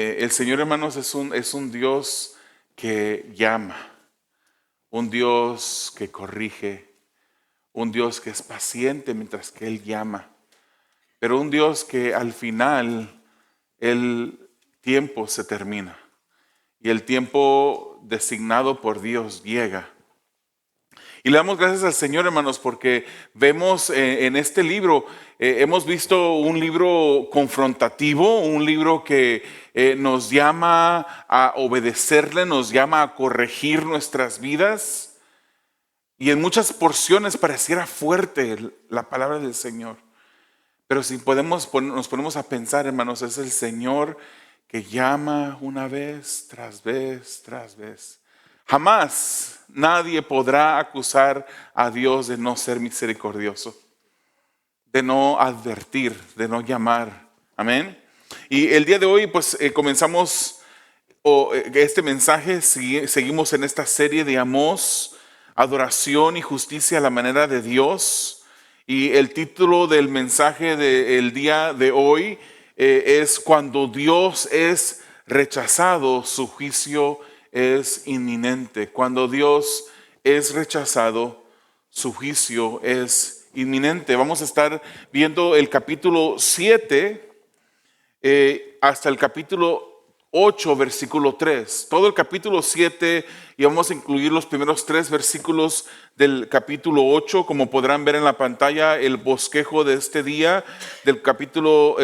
El Señor, hermanos, es un Dios que llama, un Dios que corrige, un Dios que es paciente mientras que Él llama, pero un Dios que al final el tiempo se termina y el tiempo designado por Dios llega. Y le damos gracias al Señor, hermanos, porque vemos en este libro, hemos visto un libro confrontativo, un libro que nos llama a obedecerle, nos llama a corregir nuestras vidas. Y en muchas porciones pareciera fuerte la palabra del Señor. Pero si nos ponemos a pensar, hermanos, es el Señor que llama una vez tras vez tras vez. Jamás nadie podrá acusar a Dios de no ser misericordioso, de no advertir, de no llamar. Amén. Y el día de hoy, pues comenzamos este mensaje, seguimos en esta serie de Amós, adoración y justicia a la manera de Dios. Y el título del mensaje del día de hoy es Cuando Dios es rechazado, su juicio es inminente. Cuando Dios es rechazado, su juicio es inminente. Vamos a estar viendo el capítulo 7 hasta el capítulo 8, versículo 3. Todo el capítulo 7 y vamos a incluir los primeros 3 versículos del capítulo 8. Como podrán ver en la pantalla, el bosquejo de este día del capítulo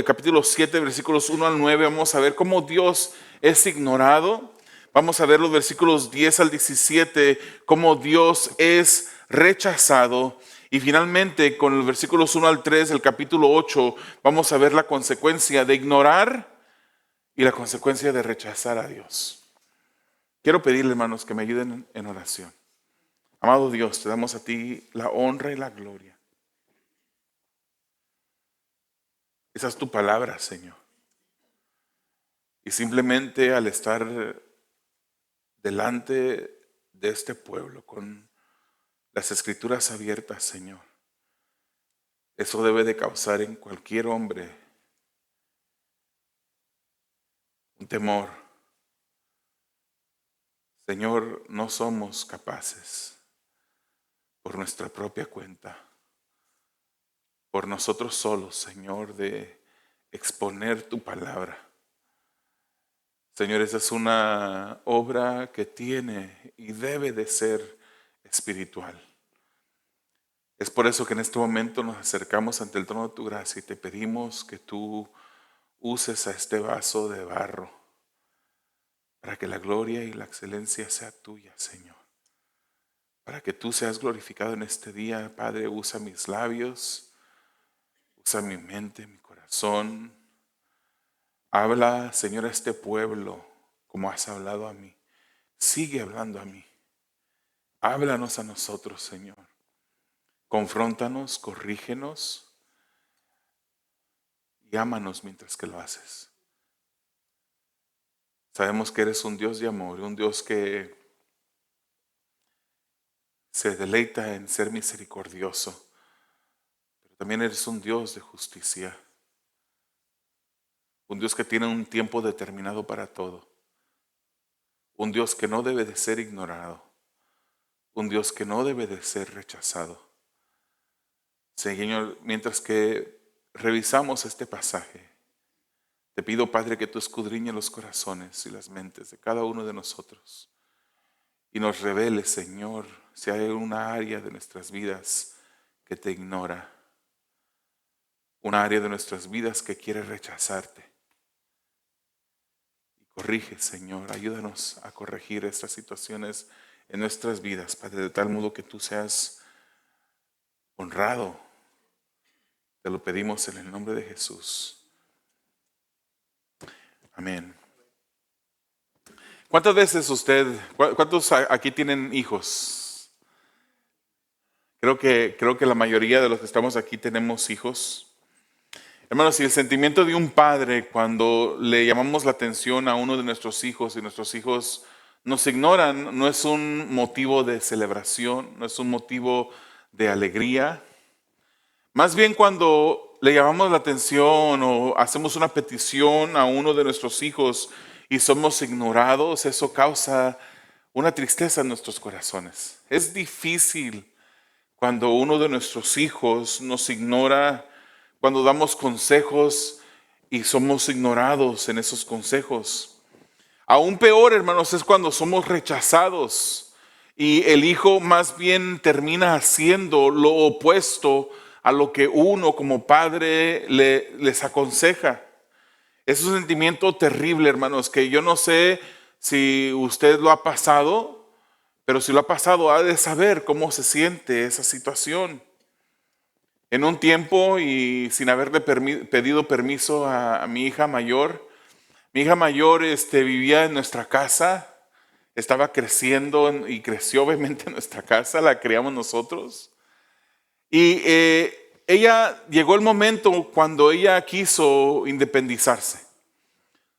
7, versículos 1 al 9. Vamos a ver cómo Dios es ignorado. Vamos a ver los versículos 10 al 17, cómo Dios es rechazado. Y finalmente, con los versículos 1 al 3 del capítulo 8, vamos a ver la consecuencia de ignorar y la consecuencia de rechazar a Dios. Quiero pedirle, hermanos, que me ayuden en oración. Amado Dios, te damos a ti la honra y la gloria. Esa es tu palabra, Señor. Y simplemente al estar delante de este pueblo con las escrituras abiertas, Señor, eso debe de causar en cualquier hombre un temor. Señor, no somos capaces por nuestra propia cuenta, por nosotros solos, Señor, de exponer tu palabra. Señor, esa es una obra que tiene y debe de ser espiritual. Es por eso que en este momento nos acercamos ante el trono de tu gracia y te pedimos que tú uses a este vaso de barro para que la gloria y la excelencia sea tuya, Señor. Para que tú seas glorificado en este día, Padre, usa mis labios, usa mi mente, mi corazón. Habla, Señor, a este pueblo como has hablado a mí. Sigue hablando a mí. Háblanos a nosotros, Señor. Confróntanos, corrígenos y ámanos mientras que lo haces. Sabemos que eres un Dios de amor, un Dios que se deleita en ser misericordioso, pero también eres un Dios de justicia, un Dios que tiene un tiempo determinado para todo, un Dios que no debe de ser ignorado, un Dios que no debe de ser rechazado. Señor, mientras que revisamos este pasaje, te pido, Padre, que tú escudriñes los corazones y las mentes de cada uno de nosotros y nos reveles, Señor, si hay una área de nuestras vidas que te ignora, una área de nuestras vidas que quiere rechazarte. Y corrige, Señor, ayúdanos a corregir estas situaciones en nuestras vidas, Padre, de tal modo que tú seas honrado. Te lo pedimos en el nombre de Jesús. Amén. ¿Cuántos aquí tienen hijos? Creo que la mayoría de los que estamos aquí tenemos hijos. Hermanos, si el sentimiento de un padre cuando le llamamos la atención a uno de nuestros hijos y nuestros hijos nos ignoran, no es un motivo de celebración, no es un motivo de alegría. Más bien cuando le llamamos la atención o hacemos una petición a uno de nuestros hijos y somos ignorados, eso causa una tristeza en nuestros corazones. Es difícil cuando uno de nuestros hijos nos ignora, cuando damos consejos y somos ignorados en esos consejos. Aún peor, hermanos, es cuando somos rechazados y el hijo más bien termina haciendo lo opuesto a lo que uno como padre les aconseja. Es un sentimiento terrible, hermanos, que yo no sé si usted lo ha pasado, pero si lo ha pasado, ha de saber cómo se siente esa situación. En un tiempo y sin haberle pedido permiso a mi hija mayor, vivía en nuestra casa, estaba creciendo y creció obviamente en nuestra casa, la criamos nosotros. Y ella llegó el momento cuando ella quiso independizarse.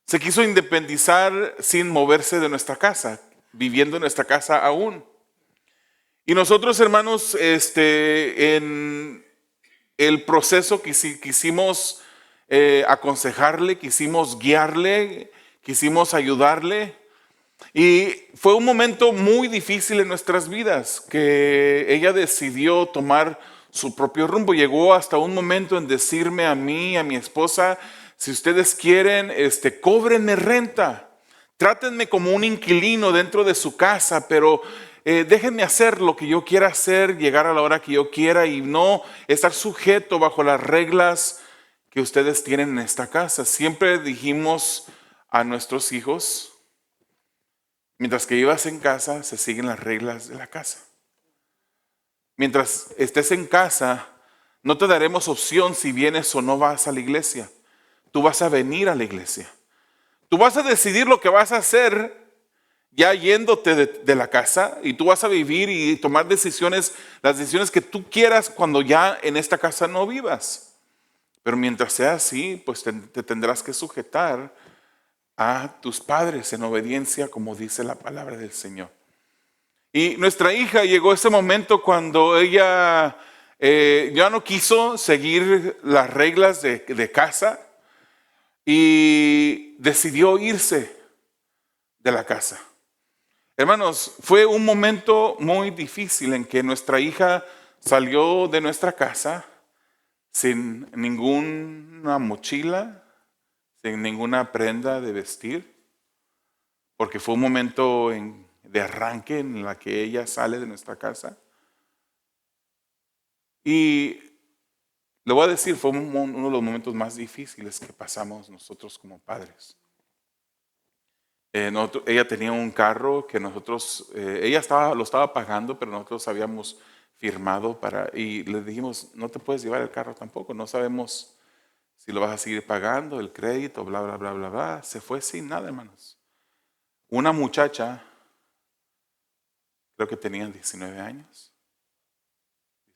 Se quiso independizar sin moverse de nuestra casa, viviendo en nuestra casa aún. Y nosotros, hermanos, en el proceso quisimos aconsejarle, quisimos guiarle, quisimos ayudarle. Y fue un momento muy difícil en nuestras vidas, que ella decidió tomar su propio rumbo. Llegó hasta un momento en decirme a mí, a mi esposa: si ustedes quieren, cóbrenme renta, trátenme como un inquilino dentro de su casa, pero déjenme hacer lo que yo quiera hacer, llegar a la hora que yo quiera y no estar sujeto bajo las reglas que ustedes tienen en esta casa. Siempre dijimos a nuestros hijos: mientras que vivas en casa, se siguen las reglas de la casa. Mientras estés en casa, no te daremos opción si vienes o no vas a la iglesia. Tú vas a venir a la iglesia. Tú vas a decidir lo que vas a hacer ya yéndote de la casa, y tú vas a vivir y tomar decisiones, las decisiones que tú quieras cuando ya en esta casa no vivas. Pero mientras sea así, pues te tendrás que sujetar a tus padres en obediencia, como dice la palabra del Señor. Y nuestra hija llegó ese momento cuando ella ya no quiso seguir las reglas de casa y decidió irse de la casa. Hermanos, fue un momento muy difícil en que nuestra hija salió de nuestra casa sin ninguna mochila, sin ninguna prenda de vestir, porque fue un momento de arranque en la que ella sale de nuestra casa. Y le voy a decir, fue uno de los momentos más difíciles que pasamos nosotros como padres. Ella tenía un carro que nosotros, ella lo estaba pagando, pero nosotros habíamos firmado y le dijimos: no te puedes llevar el carro tampoco, no sabemos si lo vas a seguir pagando, el crédito, bla, bla, bla, bla, bla. Se fue sin nada, hermanos. Una muchacha, creo que tenía 19 años,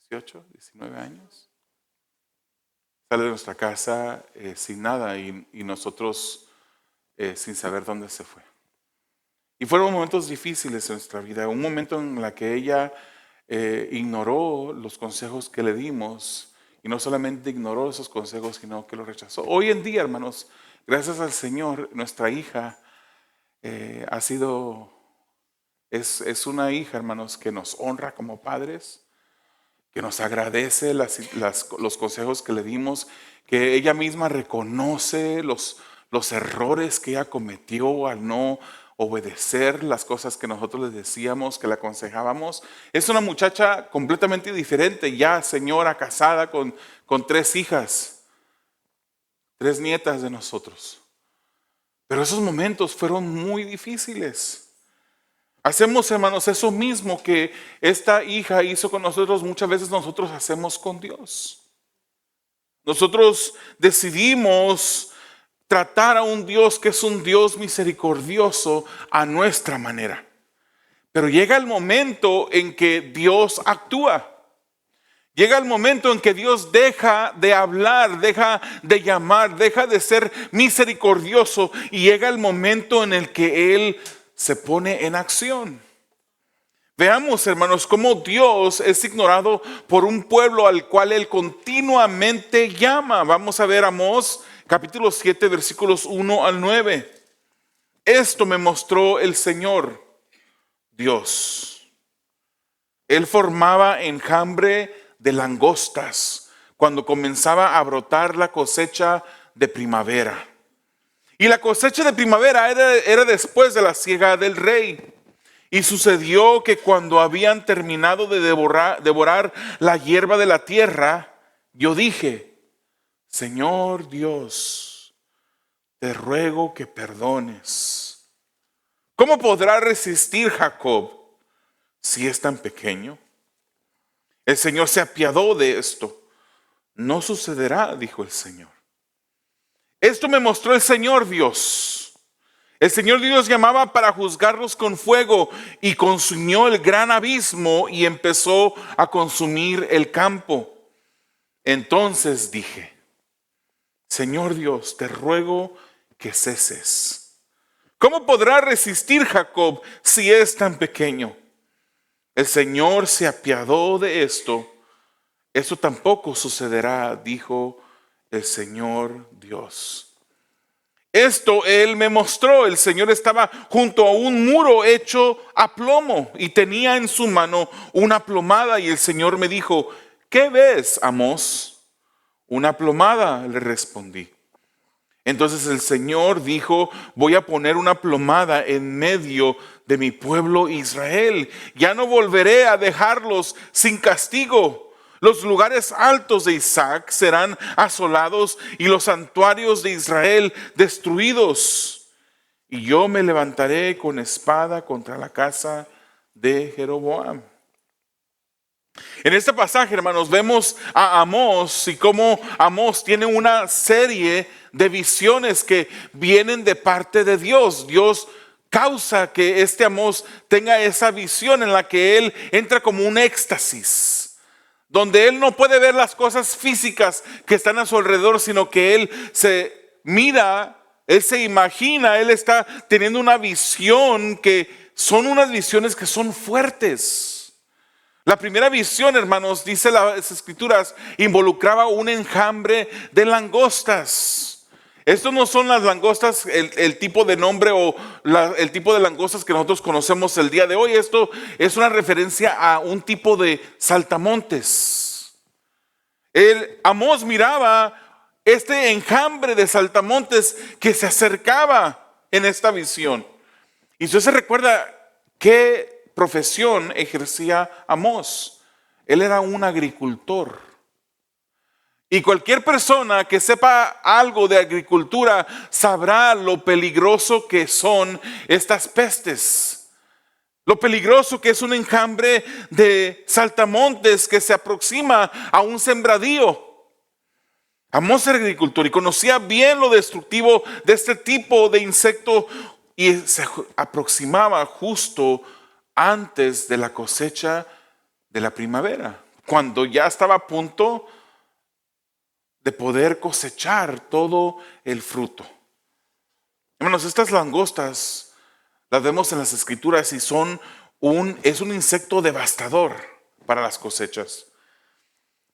18, 19 años, sale de nuestra casa sin nada y nosotros sin saber dónde se fue. Y fueron momentos difíciles en nuestra vida, un momento en el que ella ignoró los consejos que le dimos, y no solamente ignoró esos consejos, sino que los rechazó. Hoy en día, hermanos, gracias al Señor, nuestra hija es una hija, hermanos, que nos honra como padres, que nos agradece los consejos que le dimos, que ella misma reconoce los errores que ella cometió al no obedecer las cosas que nosotros le decíamos, que le aconsejábamos. Es una muchacha completamente diferente, ya señora, casada con 3 hijas, 3 nietas de nosotros. Pero esos momentos fueron muy difíciles. Hacemos, hermanos, eso mismo que esta hija hizo con nosotros, muchas veces nosotros hacemos con Dios. Nosotros decidimos tratar a un Dios que es un Dios misericordioso a nuestra manera. Pero llega el momento en que Dios actúa. Llega el momento en que Dios deja de hablar, deja de llamar, deja de ser misericordioso, y llega el momento en el que Él se pone en acción. Veamos, hermanos, cómo Dios es ignorado por un pueblo al cual Él continuamente llama. Vamos a ver Amós capítulo 7, versículos 1 al 9. Esto me mostró el Señor Dios. Él formaba enjambre de langostas cuando comenzaba a brotar la cosecha de primavera. Y la cosecha de primavera era después de la siega del rey. Y sucedió que cuando habían terminado de devorar la hierba de la tierra, yo dije: Señor Dios, te ruego que perdones. ¿Cómo podrá resistir Jacob si es tan pequeño? El Señor se apiadó de esto. No sucederá, dijo el Señor. Esto me mostró el Señor Dios. El Señor Dios llamaba para juzgarlos con fuego y consumió el gran abismo y empezó a consumir el campo. Entonces dije: Señor Dios, te ruego que ceses. ¿Cómo podrá resistir Jacob si es tan pequeño? El Señor se apiadó de esto. Eso tampoco sucederá, dijo el Señor Dios. Esto Él me mostró. El Señor estaba junto a un muro hecho a plomo y tenía en su mano una plomada, y el Señor me dijo: ¿qué ves, Amós? Una plomada, le respondí. Entonces el Señor dijo: voy a poner una plomada en medio de mi pueblo Israel. Ya no volveré a dejarlos sin castigo. Los lugares altos de Isaac serán asolados y los santuarios de Israel destruidos. Y yo me levantaré con espada contra la casa de Jeroboam. En este pasaje, hermanos, vemos a Amós y cómo Amós tiene una serie de visiones que vienen de parte de Dios. Dios causa que este Amós tenga esa visión en la que él entra como un éxtasis, donde él no puede ver las cosas físicas que están a su alrededor, sino que él se mira, él se imagina, él está teniendo una visión que son unas visiones que son fuertes. La primera visión, hermanos, dice las escrituras, involucraba un enjambre de langostas. Estos no son las langostas, el tipo de nombre o el tipo de langostas que nosotros conocemos el día de hoy. Esto es una referencia a un tipo de saltamontes. Amós miraba este enjambre de saltamontes que se acercaba en esta visión. Y usted se recuerda qué profesión ejercía Amós. Él era un agricultor. Y cualquier persona que sepa algo de agricultura sabrá lo peligroso que son estas pestes. Lo peligroso que es un enjambre de saltamontes que se aproxima a un sembradío. Amós era agricultor y conocía bien lo destructivo de este tipo de insecto, y se aproximaba justo antes de la cosecha de la primavera, cuando ya estaba a punto de poder cosechar todo el fruto. Hermanos, estas langostas las vemos en las escrituras y es un insecto devastador para las cosechas.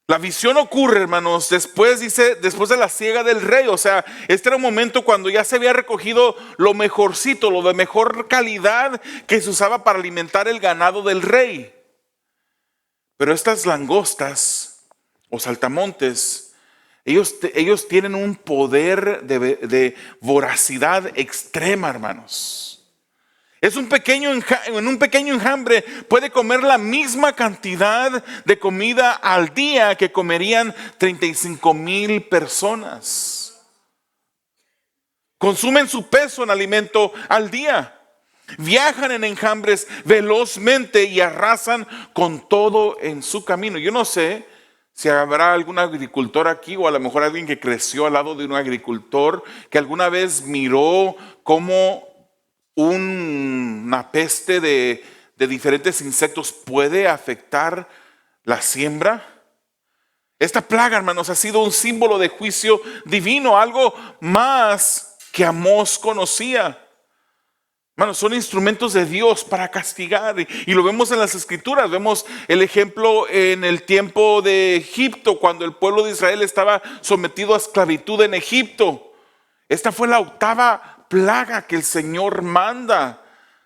La visión ocurre, hermanos, después de la siega del rey. O sea, este era un momento cuando ya se había recogido lo mejorcito, lo de mejor calidad que se usaba para alimentar el ganado del rey. Pero estas langostas o saltamontes, ellos tienen un poder de voracidad extrema, hermanos. En un pequeño enjambre puede comer la misma cantidad de comida al día que comerían 35,000 personas. Consumen su peso en alimento al día. Viajan en enjambres velozmente y arrasan con todo en su camino. Yo no sé si habrá algún agricultor aquí, o a lo mejor alguien que creció al lado de un agricultor, que alguna vez miró cómo una peste de diferentes insectos puede afectar la siembra. Esta plaga, hermanos, ha sido un símbolo de juicio divino, algo más que Amós conocía. Hermanos, son instrumentos de Dios para castigar. Y lo vemos en las Escrituras. Vemos el ejemplo en el tiempo de Egipto, cuando el pueblo de Israel estaba sometido a esclavitud en Egipto. Esta fue la octava plaga que el Señor manda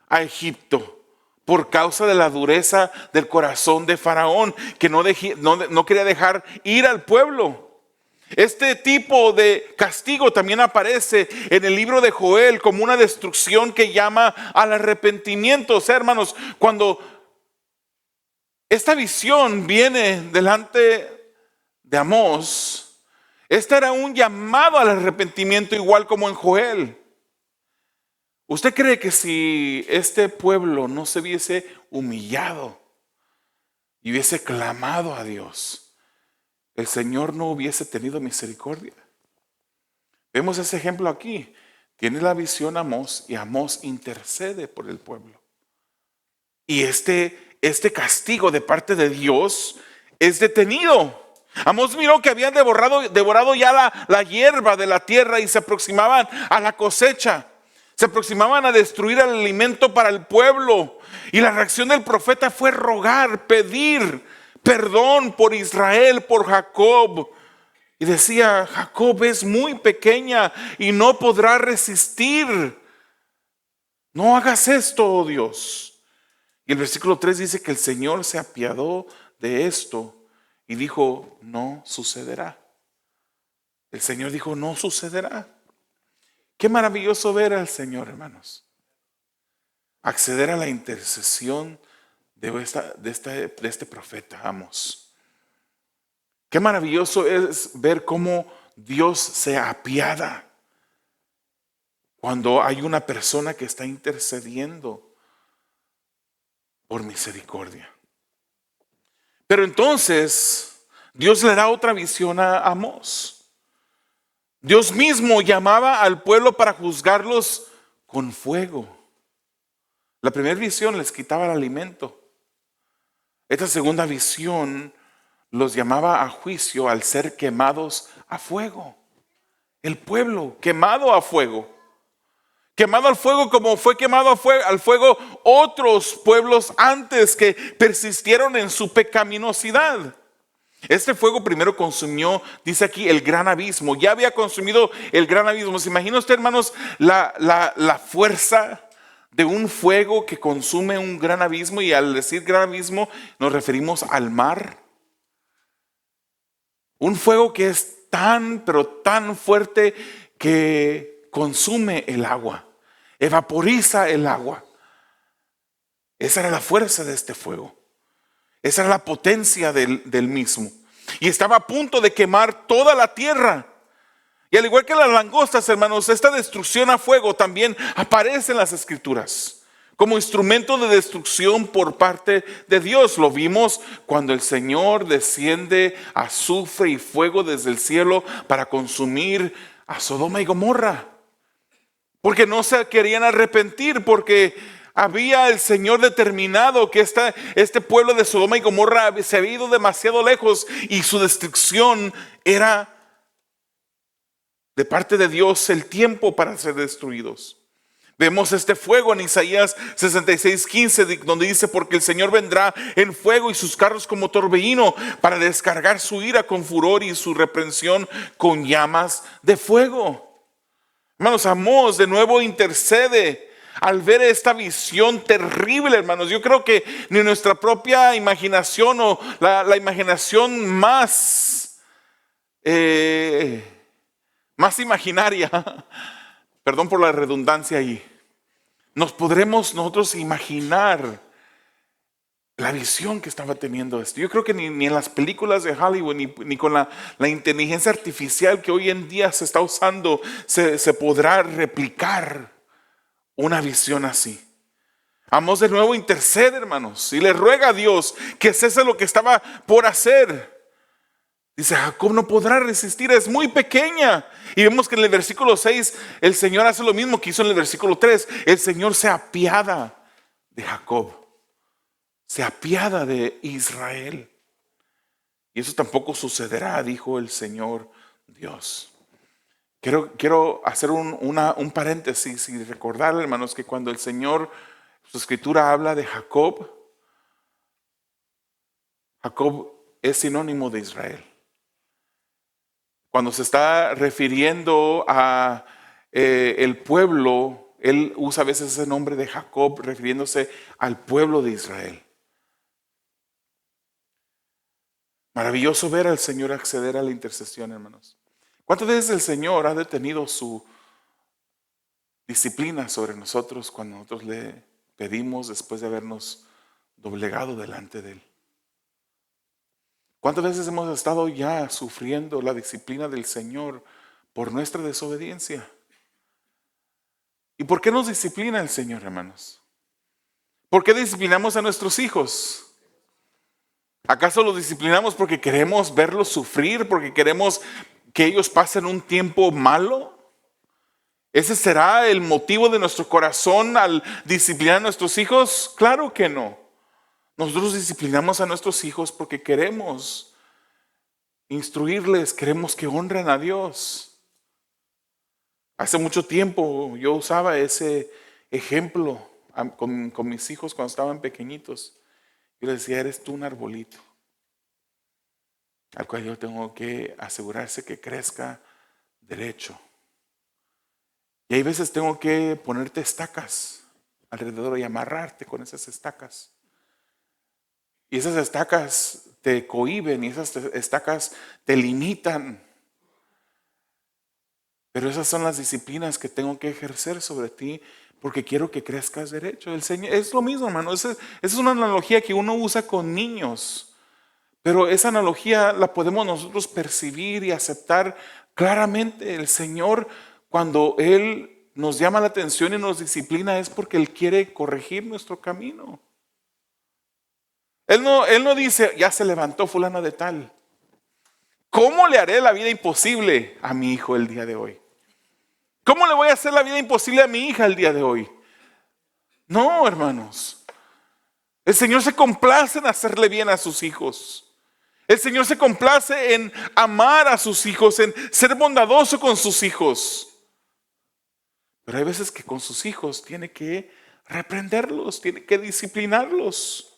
a Egipto por causa de la dureza del corazón de Faraón, que no quería dejar ir al pueblo. Este tipo de castigo también aparece en el libro de Joel como una destrucción que llama al arrepentimiento. O sea, hermanos, cuando esta visión viene delante de Amós, esta era un llamado al arrepentimiento igual como en Joel. ¿Usted cree que si este pueblo no se hubiese humillado y hubiese clamado a Dios, el Señor no hubiese tenido misericordia? Vemos ese ejemplo aquí. Tiene la visión Amós y Amós intercede por el pueblo. Y este castigo de parte de Dios es detenido. Amós miró que habían devorado ya la hierba de la tierra y se aproximaban a la cosecha. Se aproximaban a destruir el alimento para el pueblo. Y la reacción del profeta fue rogar, pedir perdón por Israel, por Jacob. Y decía, Jacob es muy pequeña y no podrá resistir. No hagas esto, oh Dios. Y el versículo 3 dice que el Señor se apiadó de esto y dijo, no sucederá. El Señor dijo, no sucederá. Qué maravilloso ver al Señor, hermanos. Acceder a la intercesión de este profeta Amós. Qué maravilloso es ver cómo Dios se apiada cuando hay una persona que está intercediendo por misericordia. Pero entonces Dios le da otra visión a Amós. Dios mismo llamaba al pueblo para juzgarlos con fuego. La primera visión les quitaba el alimento. Esta segunda visión los llamaba a juicio al ser quemados a fuego. El pueblo quemado a fuego. Quemado al fuego como fue quemado al fuego otros pueblos antes que persistieron en su pecaminosidad. Este fuego primero consumió, dice aquí, el gran abismo. Ya había consumido el gran abismo. ¿Se imagina usted, hermanos, la fuerza de un fuego que consume un gran abismo? Y al decir gran abismo nos referimos al mar. Un fuego que es pero tan fuerte que consume el agua, evaporiza el agua. Esa era la fuerza de este fuego. Esa era la potencia del mismo. Y estaba a punto de quemar toda la tierra. Y al igual que las langostas, hermanos, esta destrucción a fuego también aparece en las Escrituras como instrumento de destrucción por parte de Dios. Lo vimos cuando el Señor desciende azufre y fuego desde el cielo para consumir a Sodoma y Gomorra. Porque no se querían arrepentir, porque había el Señor determinado que este pueblo de Sodoma y Gomorra se había ido demasiado lejos y su destrucción era de parte de Dios el tiempo para ser destruidos. Vemos este fuego en Isaías 66:15, donde dice, porque el Señor vendrá en fuego y sus carros como torbellino para descargar su ira con furor y su reprensión con llamas de fuego. Hermanos, Amós de nuevo intercede al ver esta visión terrible, hermanos. Yo creo que ni nuestra propia imaginación o la imaginación más imaginaria, perdón por la redundancia ahí, nos podremos nosotros imaginar la visión que estaba teniendo esto. Yo creo que ni en las películas de Hollywood, ni con la inteligencia artificial que hoy en día se está usando, se podrá replicar una visión así. Amós de nuevo intercede, hermanos, y le ruega a Dios que cese lo que estaba por hacer. Dice, Jacob no podrá resistir, es muy pequeña. Y vemos que en el versículo 6 el Señor hace lo mismo que hizo en el versículo 3. El Señor se apiada de Jacob, se apiada de Israel. Y eso tampoco sucederá, dijo el Señor Dios. Quiero hacer un paréntesis y recordar, hermanos, que cuando el Señor, su escritura habla de Jacob, Jacob es sinónimo de Israel. Cuando se está refiriendo a el pueblo, él usa a veces ese nombre de Jacob refiriéndose al pueblo de Israel. Maravilloso ver al Señor acceder a la intercesión, hermanos. ¿Cuántas veces el Señor ha detenido su disciplina sobre nosotros cuando nosotros le pedimos después de habernos doblegado delante de Él? ¿Cuántas veces hemos estado ya sufriendo la disciplina del Señor por nuestra desobediencia? ¿Y por qué nos disciplina el Señor, hermanos? ¿Por qué disciplinamos a nuestros hijos? ¿Acaso los disciplinamos porque queremos verlos sufrir, porque queremos que ellos pasen un tiempo malo? ¿Ese será el motivo de nuestro corazón al disciplinar a nuestros hijos? Claro que no. Nosotros disciplinamos a nuestros hijos porque queremos instruirles, queremos que honren a Dios. Hace mucho tiempo yo usaba ese ejemplo con mis hijos cuando estaban pequeñitos. Yo les decía, eres tú un arbolito al cual yo tengo que asegurarse que crezca derecho. Y hay veces tengo que ponerte estacas alrededor y amarrarte con esas estacas. Y esas estacas te cohíben y esas estacas te limitan. Pero esas son las disciplinas que tengo que ejercer sobre ti porque quiero que crezcas derecho. El Señor, es lo mismo, hermano. Esa es una analogía que uno usa con niños. Pero esa analogía la podemos nosotros percibir y aceptar claramente. El Señor, cuando Él nos llama la atención y nos disciplina, es porque Él quiere corregir nuestro camino. Él no dice, ya se levantó fulana de tal. ¿Cómo le haré la vida imposible a mi hijo el día de hoy? ¿Cómo le voy a hacer la vida imposible a mi hija el día de hoy? No, hermanos. El Señor se complace en hacerle bien a sus hijos. El Señor se complace en amar a sus hijos, en ser bondadoso con sus hijos. Pero hay veces que con sus hijos tiene que reprenderlos, tiene que disciplinarlos.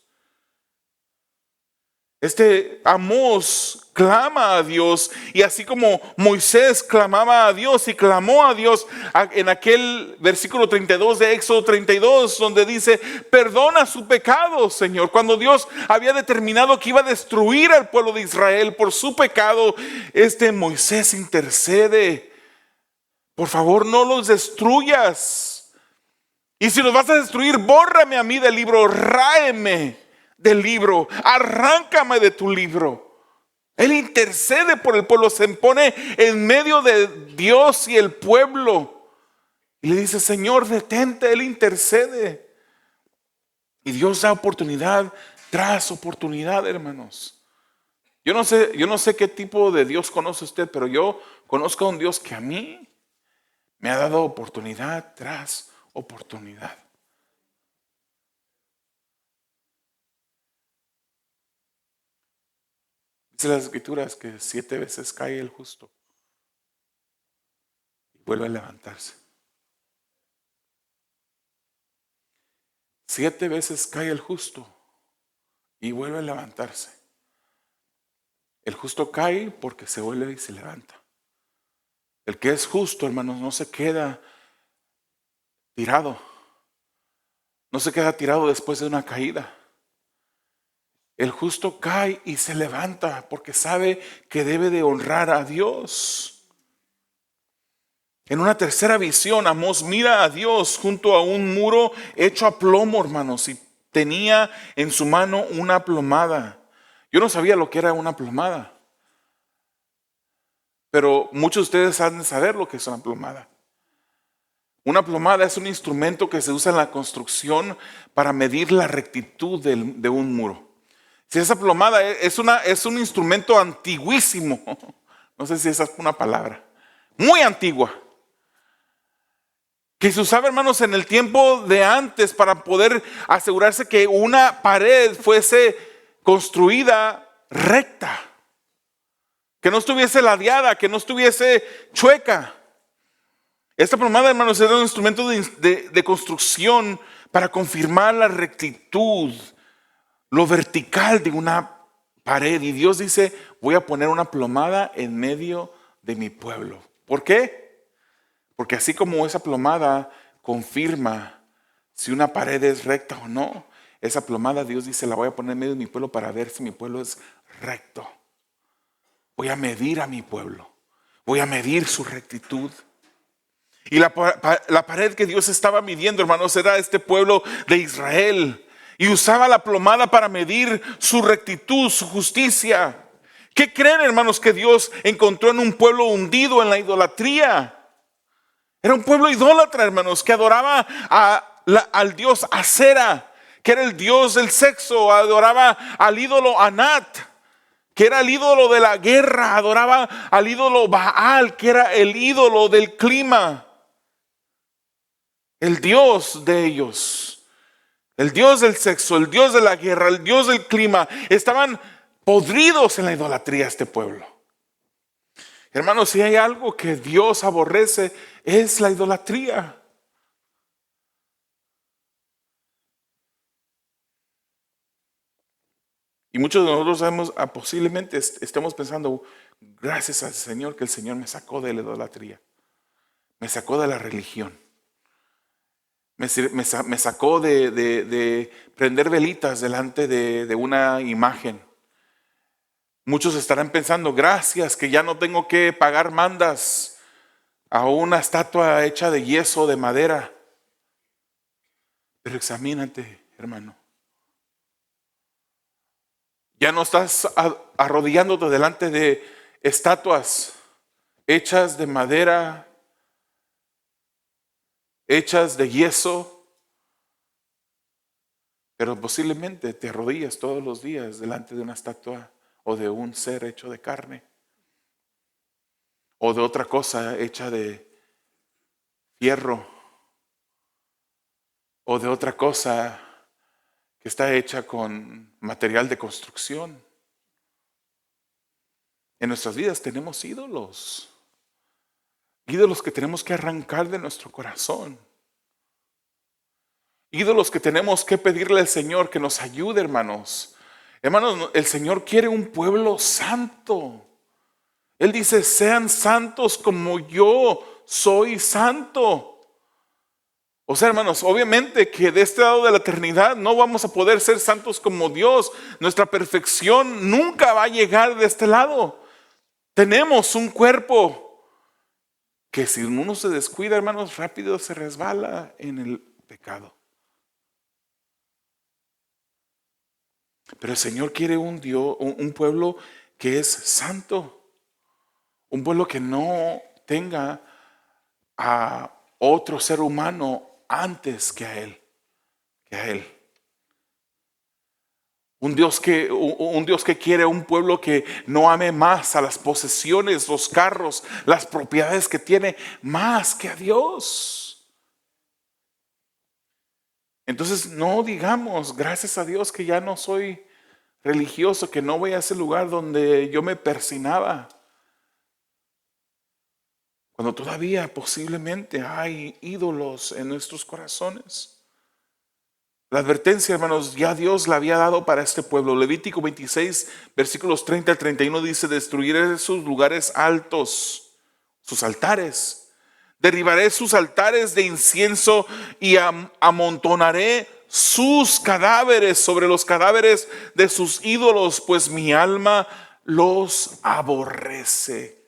Amós clama a Dios, y así como Moisés clamaba a Dios y clamó a Dios en aquel versículo 32 de Éxodo 32, donde dice, perdona su pecado, Señor. Cuando Dios había determinado que iba a destruir al pueblo de Israel por su pecado, Moisés intercede. Por favor, no los destruyas. Y si los vas a destruir, bórrame a mí del libro, ráeme del libro, arráncame de tu libro. Él intercede por el pueblo, se pone en medio de Dios y el pueblo y le dice, Señor, detente. Él intercede y Dios da oportunidad tras oportunidad, hermanos. Yo no sé qué tipo de Dios conoce usted, pero yo conozco a un Dios que a mí me ha dado oportunidad tras oportunidad. Dice las Escrituras que 7 veces cae el justo y vuelve a levantarse. 7 veces cae el justo y vuelve a levantarse. El justo cae porque se vuelve y se levanta. El que es justo, hermanos, no se queda tirado. No se queda tirado después de una caída. El justo cae y se levanta porque sabe que debe de honrar a Dios. En una tercera visión, Amós mira a Dios junto a un muro hecho a plomo, hermanos, y tenía en su mano una plomada. Yo no sabía lo que era una plomada, pero muchos de ustedes han de saber lo que es una plomada. Una plomada es un instrumento que se usa en la construcción para medir la rectitud de un muro. Si esa plomada es un instrumento antiguísimo, no sé si esa es una palabra, muy antigua, que se usaba, hermanos, en el tiempo de antes para poder asegurarse que una pared fuese construida recta, que no estuviese ladeada, que no estuviese chueca. Esta plomada, hermanos, era un instrumento de construcción para confirmar la rectitud, lo vertical de una pared. Y Dios dice, voy a poner una plomada en medio de mi pueblo. ¿Por qué? Porque así como esa plomada confirma si una pared es recta o no, esa plomada Dios dice, la voy a poner en medio de mi pueblo para ver si mi pueblo es recto. Voy a medir a mi pueblo. Voy a medir su rectitud. Y la pared que Dios estaba midiendo, hermanos, era este pueblo de Israel. Y usaba la plomada para medir su rectitud, su justicia. ¿Qué creen, hermanos, que Dios encontró en un pueblo hundido en la idolatría? Era un pueblo idólatra, hermanos, que adoraba al dios Acera, que era el dios del sexo. Adoraba al ídolo Anat, que era el ídolo de la guerra. Adoraba al ídolo Baal, que era el ídolo del clima. El Dios de ellos, el Dios del sexo, el Dios de la guerra, el Dios del clima, estaban podridos en la idolatría este pueblo. Hermanos, si hay algo que Dios aborrece, es la idolatría. Y muchos de nosotros sabemos, posiblemente estemos pensando, gracias al Señor que el Señor me sacó de la idolatría, me sacó de la religión. Me sacó de prender velitas delante de una imagen. Muchos estarán pensando, gracias que ya no tengo que pagar mandas a una estatua hecha de yeso, de madera. Pero examínate, hermano. Ya no estás arrodillándote delante de estatuas hechas de madera, hechas de yeso, pero posiblemente te arrodillas todos los días delante de una estatua o de un ser hecho de carne o de otra cosa hecha de fierro o de otra cosa que está hecha con material de construcción. En nuestras vidas tenemos ídolos, ídolos que tenemos que arrancar de nuestro corazón. Ídolos que tenemos que pedirle al Señor que nos ayude, hermanos. Hermanos, el Señor quiere un pueblo santo. Él dice, sean santos como yo soy santo. O sea, hermanos, obviamente que de este lado de la eternidad no vamos a poder ser santos como Dios. Nuestra perfección nunca va a llegar de este lado. Tenemos un cuerpo que si uno se descuida, hermanos, rápido se resbala en el pecado. Pero el Señor quiere un pueblo que es santo. Un pueblo que no tenga a otro ser humano antes que a Él. Un Dios que quiere un pueblo que no ame más a las posesiones, los carros, las propiedades que tiene, más que a Dios. Entonces no digamos, gracias a Dios que ya no soy religioso, que no voy a ese lugar donde yo me persinaba. Cuando todavía posiblemente hay ídolos en nuestros corazones. La advertencia, hermanos, ya Dios la había dado para este pueblo. Levítico 26, versículos 30 al 31 dice, destruiré sus lugares altos, sus altares. Derribaré sus altares de incienso y amontonaré sus cadáveres sobre los cadáveres de sus ídolos, pues mi alma los aborrecerá.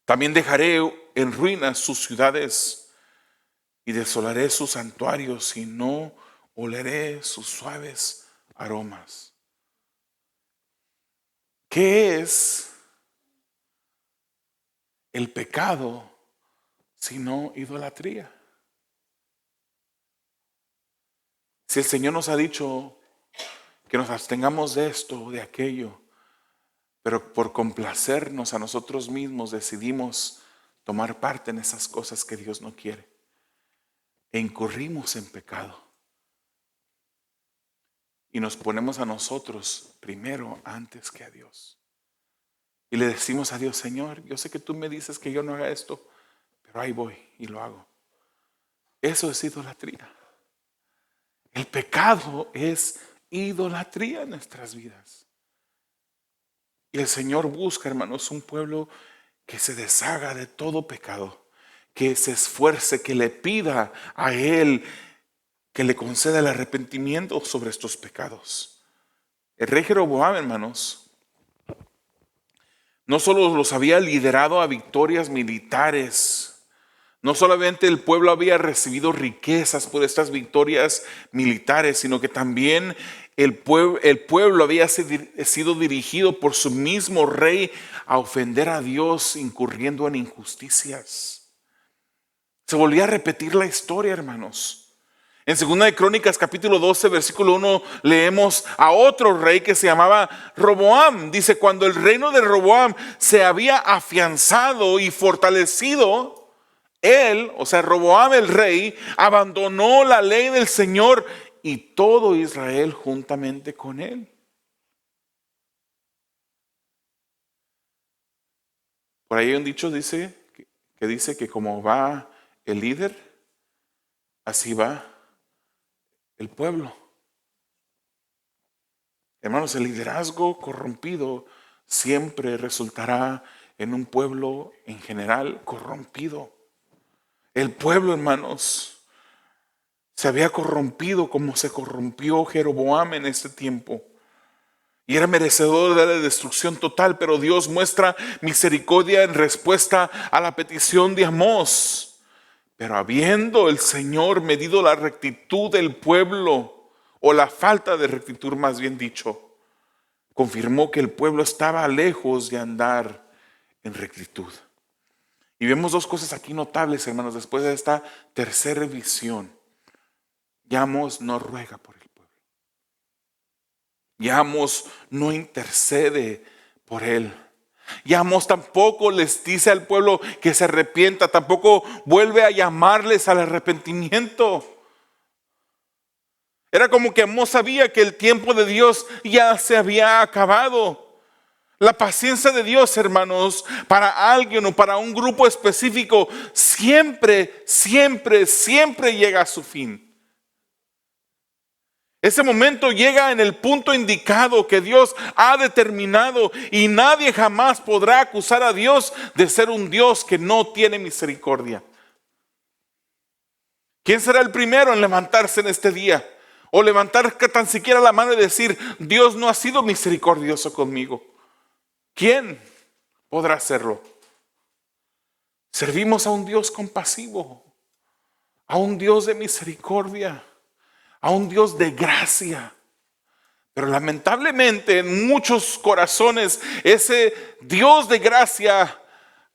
También dejaré en ruinas sus ciudades y desolaré sus santuarios y no oleré sus suaves aromas. ¿Qué es el pecado sino idolatría? Si el Señor nos ha dicho que nos abstengamos de esto o de aquello, pero por complacernos a nosotros mismos decidimos tomar parte en esas cosas que Dios no quiere e incurrimos en pecado y nos ponemos a nosotros primero antes que a Dios. Y le decimos a Dios: Señor, yo sé que tú me dices que yo no haga esto, pero ahí voy y lo hago. Eso es idolatría. El pecado es idolatría en nuestras vidas. Y el Señor busca, hermanos, un pueblo que se deshaga de todo pecado, que se esfuerce, que le pida a Él que le conceda el arrepentimiento sobre estos pecados. El rey Jeroboam, hermanos, no solo los había liderado a victorias militares, no solamente el pueblo había recibido riquezas por estas victorias militares, sino que también el pueblo había sido dirigido por su mismo rey a ofender a Dios, incurriendo en injusticias. Se volvía a repetir la historia, hermanos. En 2 de Crónicas capítulo 12 versículo 1 leemos a otro rey que se llamaba Roboam. Dice: cuando el reino de Roboam se había afianzado y fortalecido, él, o sea Roboam el rey, abandonó la ley del Señor y todo Israel juntamente con él. Por ahí hay un dicho que dice que como va el líder, así va el pueblo. Hermanos, el liderazgo corrompido siempre resultará en un pueblo en general corrompido. El pueblo, hermanos, se había corrompido como se corrompió Jeroboam en este tiempo. Y era merecedor de la destrucción total, pero Dios muestra misericordia en respuesta a la petición de Amós. Pero habiendo el Señor medido la rectitud del pueblo, o la falta de rectitud más bien dicho, confirmó que el pueblo estaba lejos de andar en rectitud. Y vemos dos cosas aquí notables, hermanos, después de esta tercera visión. Ya Amós no ruega por el pueblo. Ya Amós no intercede por él. Y Amós tampoco les dice al pueblo que se arrepienta, tampoco vuelve a llamarles al arrepentimiento. Era como que Amós sabía que el tiempo de Dios ya se había acabado. La paciencia de Dios, hermanos, para alguien o para un grupo específico, siempre llega a su fin. Ese momento llega en el punto indicado que Dios ha determinado, y nadie jamás podrá acusar a Dios de ser un Dios que no tiene misericordia. ¿Quién será el primero en levantarse en este día? O levantar tan siquiera la mano y decir: Dios no ha sido misericordioso conmigo. ¿Quién podrá hacerlo? Servimos a un Dios compasivo, a un Dios de misericordia, a un Dios de gracia. Pero lamentablemente en muchos corazones ese Dios de gracia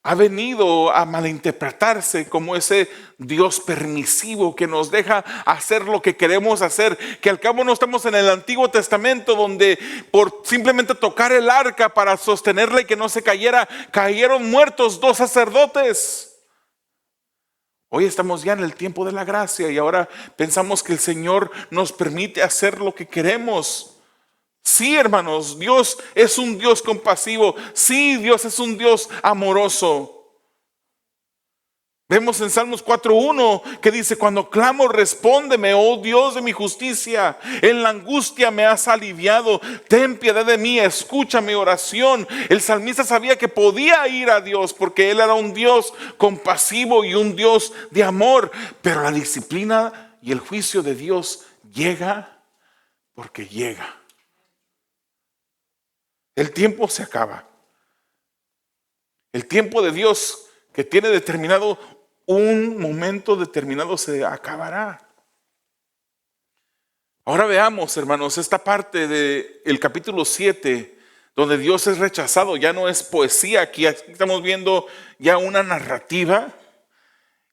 ha venido a malinterpretarse como ese Dios permisivo que nos deja hacer lo que queremos hacer, que al cabo no estamos en el Antiguo Testamento, donde por simplemente tocar el arca para sostenerla y que no se cayera, cayeron muertos 2 sacerdotes. Hoy estamos ya en el tiempo de la gracia y ahora pensamos que el Señor nos permite hacer lo que queremos. Sí, hermanos, Dios es un Dios compasivo. Sí, Dios es un Dios amoroso. Vemos en Salmos 4:1 que dice: cuando clamo, respóndeme, oh Dios de mi justicia. En la angustia me has aliviado. Ten piedad de mí, escucha mi oración. El salmista sabía que podía ir a Dios porque Él era un Dios compasivo y un Dios de amor. Pero la disciplina y el juicio de Dios llega porque llega. El tiempo se acaba. El tiempo de Dios que tiene determinado un momento determinado se acabará. Ahora veamos, hermanos, esta parte del capítulo 7, donde Dios es rechazado. Ya no es poesía, aquí estamos viendo ya una narrativa.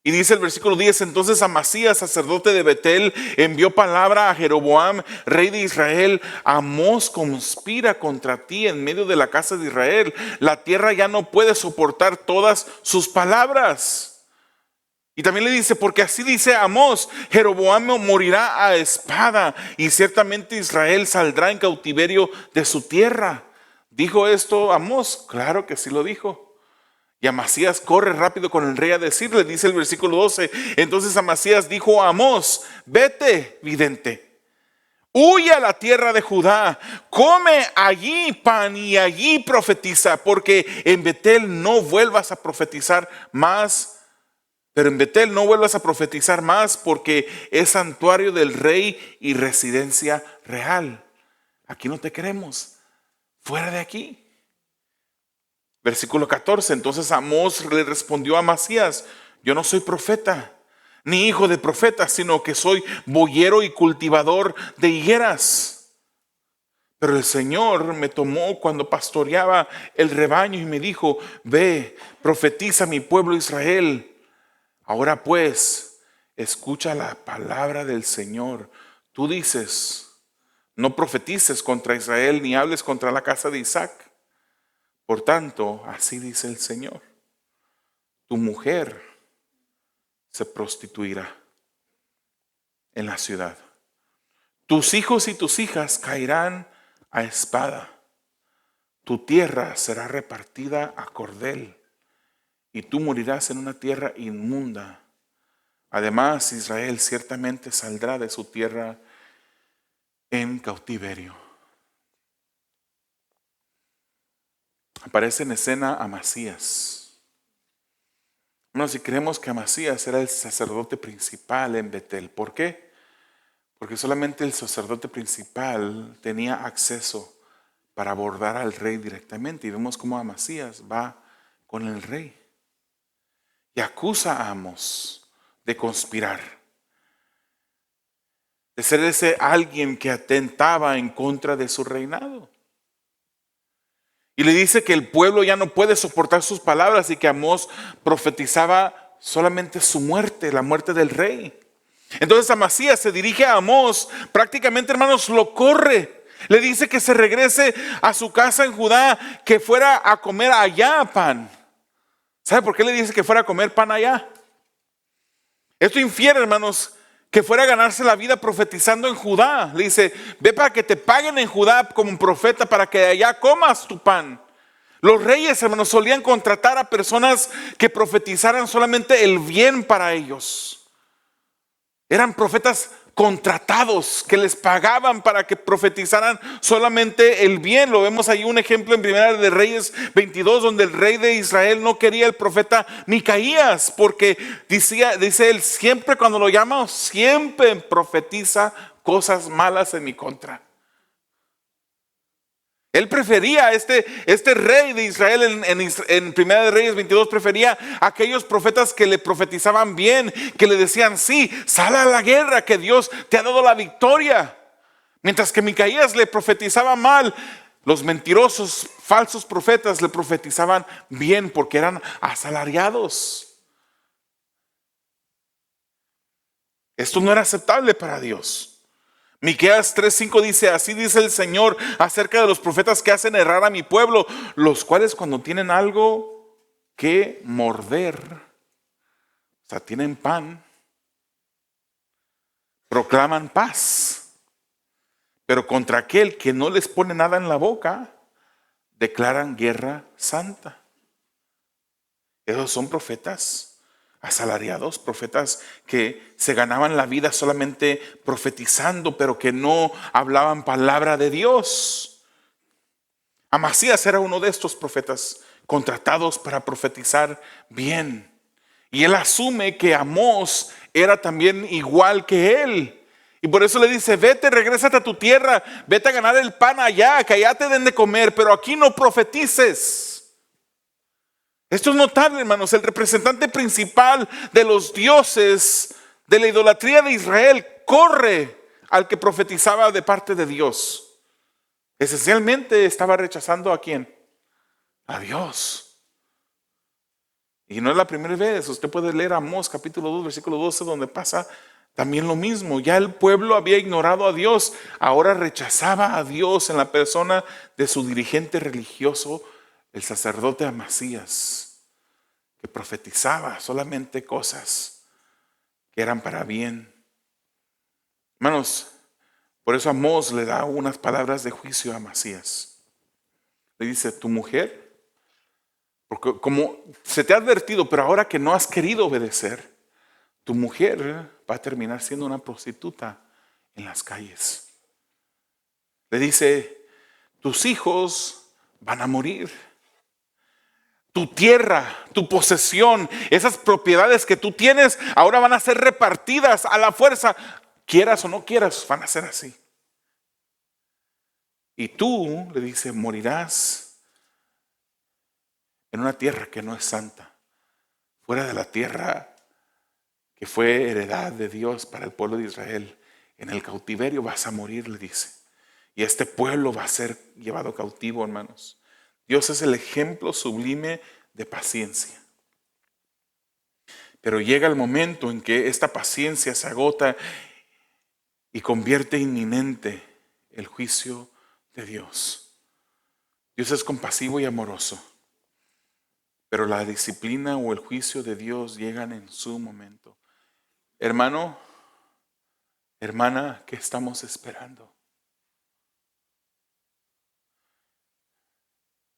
Y dice el versículo 10: entonces Amasías, sacerdote de Betel, envió palabra a Jeroboam, rey de Israel: Amós conspira contra ti en medio de la casa de Israel. La tierra ya no puede soportar todas sus palabras. Y también le dice: porque así dice Amós, Jeroboam morirá a espada y ciertamente Israel saldrá en cautiverio de su tierra. ¿Dijo esto Amós? Claro que sí lo dijo. Y Amasías corre rápido con el rey a decirle, dice el versículo 12. Entonces Amasías dijo a Amós: vete, vidente, huye a la tierra de Judá, come allí pan y allí profetiza, porque en Betel no vuelvas a profetizar más. Pero en Betel no vuelvas a profetizar más, porque es santuario del rey y residencia real. Aquí no te queremos, fuera de aquí. Versículo 14. Entonces Amós le respondió a Amasías: yo no soy profeta, ni hijo de profeta, sino que soy boyero y cultivador de higueras. Pero el Señor me tomó cuando pastoreaba el rebaño y me dijo: ve, profetiza a mi pueblo Israel. Ahora pues, escucha la palabra del Señor. Tú dices: no profetices contra Israel, ni hables contra la casa de Isaac. Por tanto, así dice el Señor: tu mujer se prostituirá en la ciudad. Tus hijos y tus hijas caerán a espada. Tu tierra será repartida a cordel, y tú morirás en una tierra inmunda. Además, Israel ciertamente saldrá de su tierra en cautiverio. Aparece en escena Amasías. Bueno, si creemos que Amasías era el sacerdote principal en Betel, ¿por qué? Porque solamente el sacerdote principal tenía acceso para abordar al rey directamente. Y vemos cómo Amasías va con el rey y acusa a Amós de conspirar, de ser ese alguien que atentaba en contra de su reinado. Y le dice que el pueblo ya no puede soportar sus palabras y que Amós profetizaba solamente su muerte, la muerte del rey. Entonces Amasías se dirige a Amós, prácticamente, hermanos, lo corre. Le dice que se regrese a su casa en Judá, que fuera a comer allá pan. ¿Sabe por qué le dice que fuera a comer pan allá? Esto infiere, hermanos, que fuera a ganarse la vida profetizando en Judá. Le dice: ve para que te paguen en Judá como un profeta, para que allá comas tu pan. Los reyes, hermanos, solían contratar a personas que profetizaran solamente el bien para ellos. Eran profetas contratados que les pagaban para que profetizaran solamente el bien. Lo vemos ahí un ejemplo en Primera de Reyes 22, donde el rey de Israel no quería el profeta Micaías, porque dice él: siempre cuando lo llama, siempre profetiza cosas malas en mi contra. Él prefería, este rey de Israel en Primera de Reyes 22, prefería a aquellos profetas que le profetizaban bien, que le decían: sí, sal a la guerra, que Dios te ha dado la victoria. Mientras que Micaías le profetizaba mal, los mentirosos, falsos profetas le profetizaban bien, porque eran asalariados. Esto no era aceptable para Dios. Miqueas 3:5 dice: así dice el Señor acerca de los profetas que hacen errar a mi pueblo, los cuales cuando tienen algo que morder, o sea, tienen pan, proclaman paz, pero contra aquel que no les pone nada en la boca, declaran guerra santa. Esos son profetas asalariados, profetas que se ganaban la vida solamente profetizando, pero que no hablaban palabra de Dios. Amasías era uno de estos profetas contratados para profetizar bien. Y él asume que Amós era también igual que él. Y por eso le dice: vete, regrésate a tu tierra, vete a ganar el pan allá, que allá te den de comer, pero aquí no profetices. Esto es notable, hermanos. El representante principal de los dioses de la idolatría de Israel corre al que profetizaba de parte de Dios. Esencialmente estaba rechazando ¿a quién? A Dios. Y no es la primera vez. Usted puede leer Amós capítulo 2 versículo 12, donde pasa también lo mismo. Ya el pueblo había ignorado a Dios, ahora rechazaba a Dios en la persona de su dirigente religioso, el sacerdote Amasías, que profetizaba solamente cosas que eran para bien. Hermanos, por eso Amós le da unas palabras de juicio a Amasías. Le dice, tu mujer, porque como se te ha advertido, pero ahora que no has querido obedecer, tu mujer va a terminar siendo una prostituta en las calles. Le dice, tus hijos van a morir. Tu tierra, tu posesión, esas propiedades que tú tienes, ahora van a ser repartidas a la fuerza. Quieras o no quieras, van a ser así. Y tú, le dice, morirás en una tierra que no es santa, fuera de la tierra que fue heredad de Dios para el pueblo de Israel. En el cautiverio vas a morir, le dice. Y este pueblo va a ser llevado cautivo, hermanos. Dios es el ejemplo sublime de paciencia. Pero llega el momento en que esta paciencia se agota y convierte inminente el juicio de Dios. Dios es compasivo y amoroso, pero la disciplina o el juicio de Dios llegan en su momento. Hermano, hermana, ¿qué estamos esperando?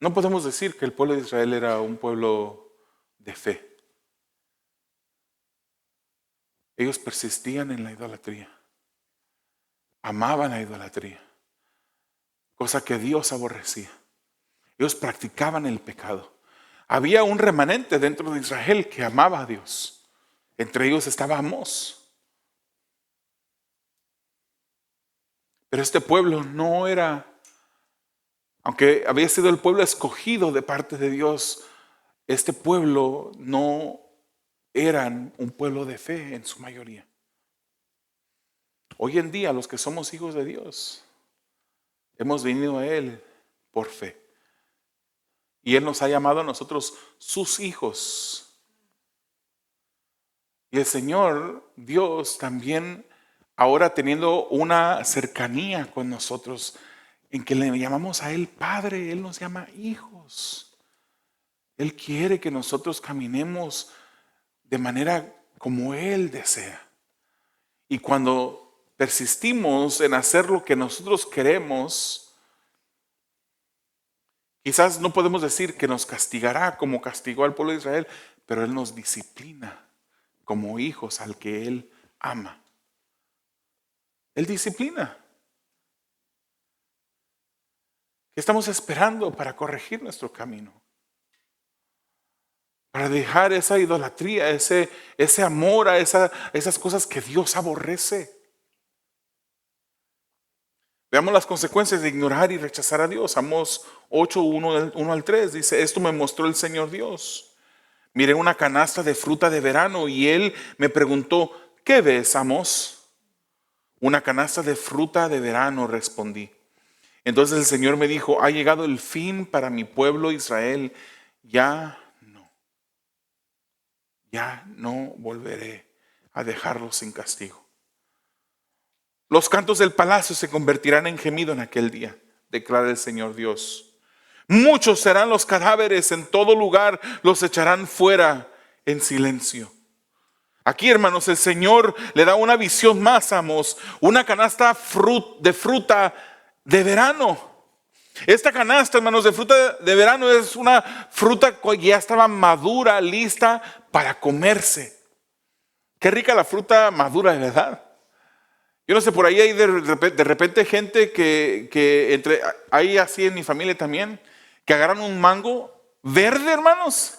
No podemos decir que el pueblo de Israel era un pueblo de fe. Ellos persistían en la idolatría. Amaban la idolatría, cosa que Dios aborrecía. Ellos practicaban el pecado. Había un remanente dentro de Israel que amaba a Dios. Entre ellos estaba Amós. Pero este pueblo no era, aunque había sido el pueblo escogido de parte de Dios, este pueblo no eran un pueblo de fe en su mayoría. Hoy en día los que somos hijos de Dios hemos venido a Él por fe. Y Él nos ha llamado a nosotros sus hijos. Y el Señor Dios también, ahora teniendo una cercanía con nosotros, en que le llamamos a Él Padre, Él nos llama hijos. Él quiere que nosotros caminemos de manera como Él desea. Y cuando persistimos en hacer lo que nosotros queremos, quizás no podemos decir que nos castigará como castigó al pueblo de Israel, pero Él nos disciplina como hijos al que Él ama. Él disciplina. ¿Qué estamos esperando para corregir nuestro camino? Para dejar esa idolatría, ese amor a esas cosas que Dios aborrece. Veamos las consecuencias de ignorar y rechazar a Dios. Amós 8, 1 al 3 dice, esto me mostró el Señor Dios. Miré una canasta de fruta de verano y Él me preguntó, ¿qué ves, Amós? Una canasta de fruta de verano, respondí. Entonces el Señor me dijo, ha llegado el fin para mi pueblo Israel. Ya no volveré a dejarlos sin castigo. Los cantos del palacio se convertirán en gemido en aquel día, declara el Señor Dios. Muchos serán los cadáveres en todo lugar, los echarán fuera en silencio. Aquí, hermanos, el Señor le da una visión más a Amós, una canasta de fruta de verano. Esta canasta, hermanos, de fruta de verano es una fruta que ya estaba madura, lista para comerse. Qué rica la fruta madura, de verdad. Yo no sé, por ahí hay de repente gente que hay así en mi familia también, que agarran un mango verde, hermanos,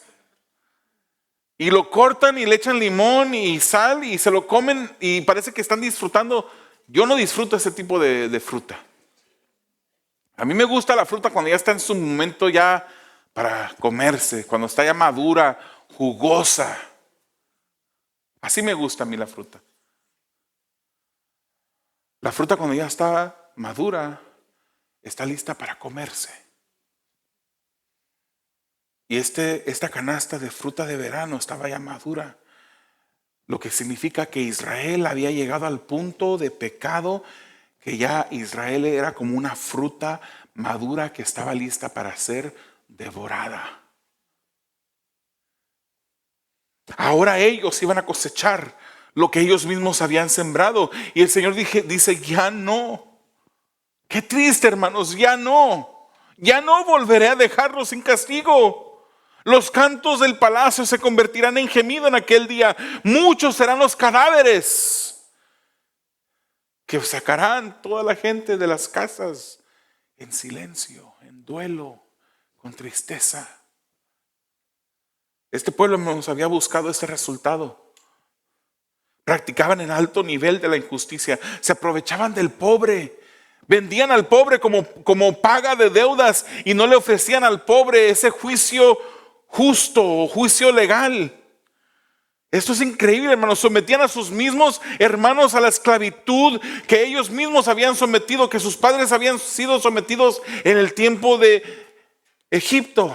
y lo cortan y le echan limón y sal y se lo comen y parece que están disfrutando. Yo no disfruto ese tipo de fruta. A mí me gusta la fruta cuando ya está en su momento ya para comerse, cuando está ya madura, jugosa. Así me gusta a mí la fruta. La fruta cuando ya está madura, está lista para comerse. Y esta canasta de fruta de verano estaba ya madura, lo que significa que Israel había llegado al punto de pecado, que ya Israel era como una fruta madura que estaba lista para ser devorada. Ahora ellos iban a cosechar lo que ellos mismos habían sembrado. Y el Señor dice, ya no. Qué triste, hermanos, ya no. Ya no volveré a dejarlos sin castigo. Los cantos del palacio se convertirán en gemido en aquel día. Muchos serán los cadáveres que sacarán toda la gente de las casas en silencio, en duelo, con tristeza. Este pueblo nos había buscado este resultado. Practicaban en alto nivel de la injusticia. Se aprovechaban del pobre. Vendían al pobre como paga de deudas y no le ofrecían al pobre ese juicio justo o juicio legal. Esto es increíble, hermanos. Sometían a sus mismos hermanos a la esclavitud que ellos mismos habían sometido, que sus padres habían sido sometidos en el tiempo de Egipto.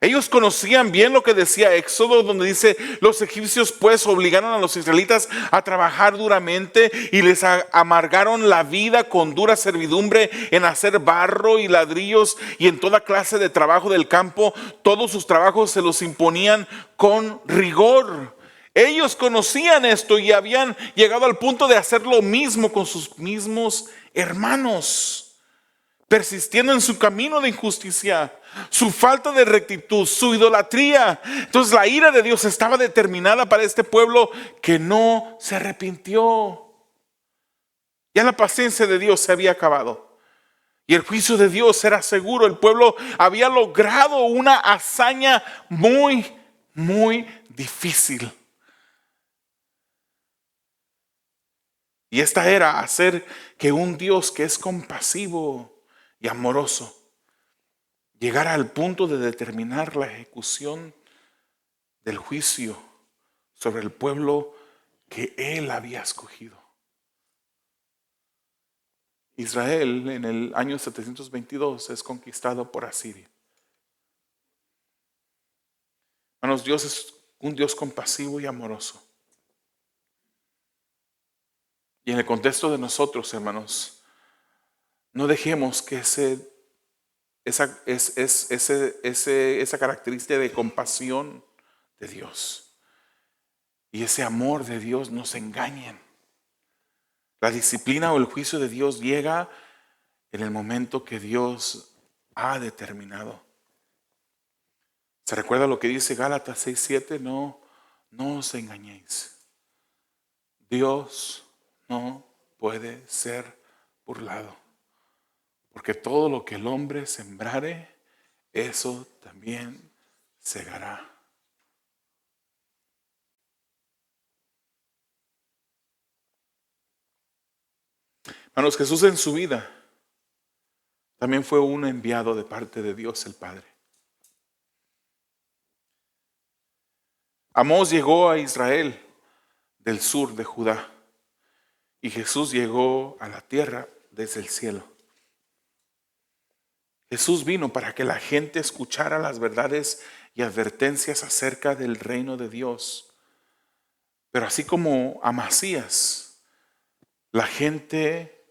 Ellos conocían bien lo que decía Éxodo, donde dice: los egipcios pues obligaron a los israelitas a trabajar duramente y les amargaron la vida con dura servidumbre en hacer barro y ladrillos y en toda clase de trabajo del campo. Todos sus trabajos se los imponían con rigor. Ellos conocían esto y habían llegado al punto de hacer lo mismo con sus mismos hermanos, persistiendo en su camino de injusticia, su falta de rectitud, su idolatría. Entonces la ira de Dios estaba determinada para este pueblo que no se arrepintió. Ya la paciencia de Dios se había acabado y el juicio de Dios era seguro. El pueblo había logrado una hazaña muy, muy difícil. Y esta era hacer que un Dios que es compasivo y amoroso llegara al punto de determinar la ejecución del juicio sobre el pueblo que Él había escogido. Israel en el año 722 es conquistado por Asiria. Hermanos, Dios es un Dios compasivo y amoroso. Y en el contexto de nosotros, hermanos, no dejemos que esa característica de compasión de Dios y ese amor de Dios nos engañen. La disciplina o el juicio de Dios llega en el momento que Dios ha determinado. ¿Se recuerda lo que dice Gálatas 6:7? No os engañéis. Dios no puede ser burlado. Porque todo lo que el hombre sembrare, eso también segará. Hermanos, Jesús en su vida también fue un enviado de parte de Dios el Padre. Amós llegó a Israel del sur de Judá y Jesús llegó a la tierra desde el cielo. Jesús vino para que la gente escuchara las verdades y advertencias acerca del reino de Dios. Pero así como Amasías, la gente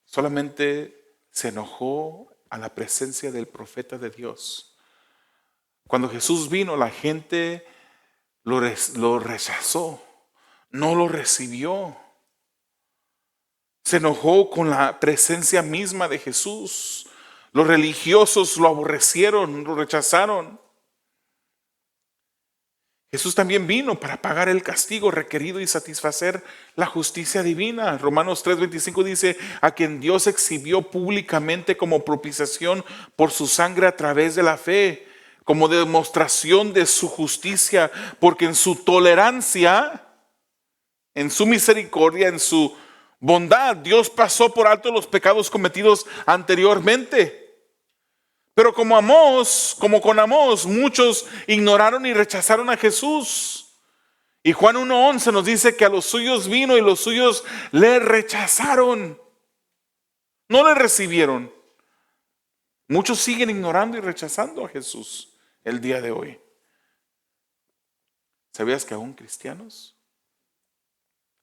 solamente se enojó a la presencia del profeta de Dios. Cuando Jesús vino, la gente lo rechazó, no lo recibió. Se enojó con la presencia misma de Jesús. Los religiosos lo aborrecieron, lo rechazaron. Jesús también vino para pagar el castigo requerido y satisfacer la justicia divina. Romanos 3:25 dice: a quien Dios exhibió públicamente como propiciación por su sangre a través de la fe, como demostración de su justicia, porque en su tolerancia, en su misericordia, en su bondad, Dios pasó por alto los pecados cometidos anteriormente. Pero como con Amós, muchos ignoraron y rechazaron a Jesús. Y Juan 1:11 nos dice que a los suyos vino y los suyos le rechazaron. No le recibieron. Muchos siguen ignorando y rechazando a Jesús el día de hoy. ¿Sabías que aún cristianos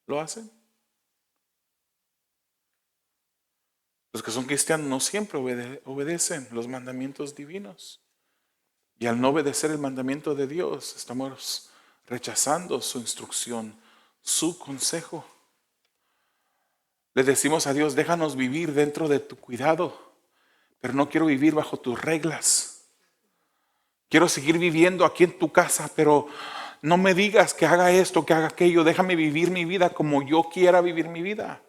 lo hacen? Los que son cristianos no siempre obedecen los mandamientos divinos. Y al no obedecer el mandamiento de Dios, estamos rechazando su instrucción, su consejo. Le decimos a Dios: déjanos vivir dentro de tu cuidado. pero no quiero vivir bajo tus reglas. Quiero seguir viviendo aquí en tu casa, pero no me digas que haga esto, que haga aquello. Déjame vivir mi vida como yo quiera vivir mi vida.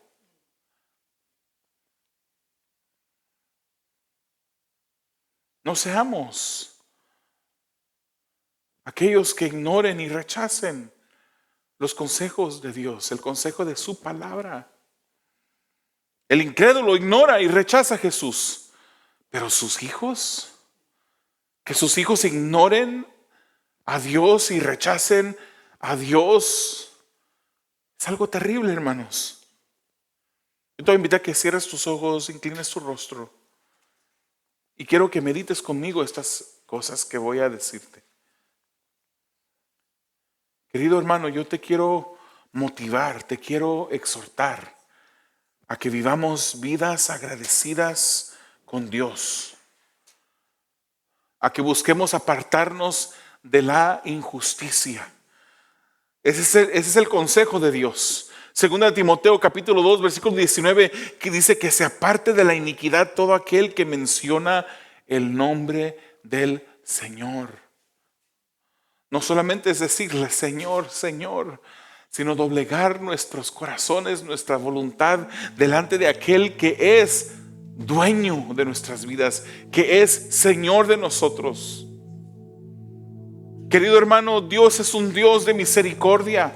No seamos aquellos que ignoren y rechacen los consejos de Dios, el consejo de su palabra. El incrédulo ignora y rechaza a Jesús, pero sus hijos, que sus hijos ignoren a Dios y rechacen a Dios, es algo terrible, hermanos. Yo te voy a invitar a que cierres tus ojos, inclines tu rostro y quiero que medites conmigo estas cosas que voy a decirte. Querido hermano, yo te quiero motivar, te quiero exhortar a que vivamos vidas agradecidas con Dios, a que busquemos apartarnos de la injusticia. Ese es el consejo de Dios. Segunda de Timoteo capítulo 2 versículo 19, que dice que se aparte de la iniquidad todo aquel que menciona el nombre del Señor. No solamente es decirle Señor, Señor, sino doblegar nuestros corazones, nuestra voluntad delante de aquel que es dueño de nuestras vidas, que es Señor de nosotros. Querido hermano, Dios es un Dios de misericordia,